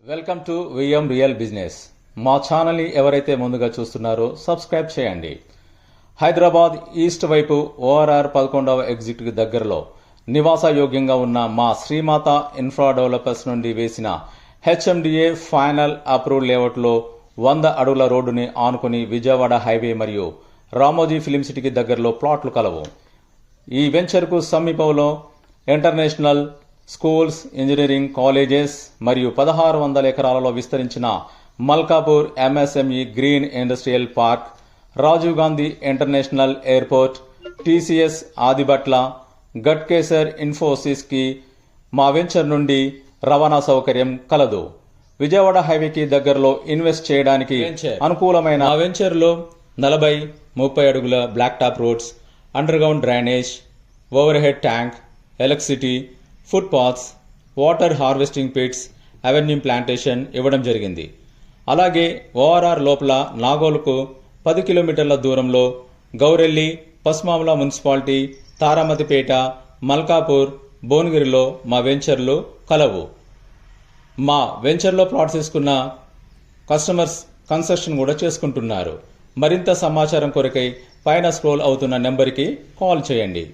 Welcome to VM real business. మా ఛానల్ని ఎవరైతే ముందుగా చూస్తున్నారో సబ్స్క్రైబ్ చేయండి. హైదరాబాద్ ఈస్ట్ వైపు ఓఆర్ఆర్ 11వ ఎగ్జిట్కి దగ్గరలో నివాసయోగ్యంగా ఉన్న మా శ్రీమాత ఇన్ఫ్రా డెవలపర్స్ నుండి వేసిన హెచ్ఎండిఏ ఫైనల్ అప్రూవ్డ్ లేఅవుట్లో 100 అడుగుల రోడ్డుని ఆనుకుని విజయవాడ హైవే మరియు రామోజీ ఫిలిం సిటీకి దగ్గరలో ప్లాట్లు కలవు. ఈ వెంచర్కు సమీపంలో ఇంటర్నేషనల్ స్కూల్స్, ఇంజనీరింగ్ కాలేజెస్ మరియు 1600 ఎకరాలలో విస్తరించిన Malkapur MSME green industrial park, Rajiv Gandhi international airport, TCS Adibatla, Ghatkesar Infosys కి మా వెంచర్ నుండి రవాణా సౌకర్యం కలదు. విజయవాడ హైవేకి దగ్గరలో ఇన్వెస్ట్ చేయడానికి అనుకూలమైన మా వెంచర్లో 40-30 అడుగుల black top roads, underground drainage, overhead tank, electricity, footpaths, water harvesting pits, avenue plantation ఇవ్వడం జరిగింది. అలాగే ఓఆర్ఆర్ లోపల నాగోలుకు 10 కిలోమీటర్ల దూరంలో గౌరెల్లి, పస్మామల మున్సిపాలిటీ, తారామతిపేట, మల్కాపూర్, భువనగిరిలో మా వెంచర్లు కలవు. మా వెంచర్లో ప్లాట్స్ తీసుకున్న కస్టమర్స్ కన్స్ట్రక్షన్ కూడా చేసుకుంటున్నారు. మరింత సమాచారం కొరకై పైన స్క్రోల్ అవుతున్న నెంబర్కి కాల్ చేయండి.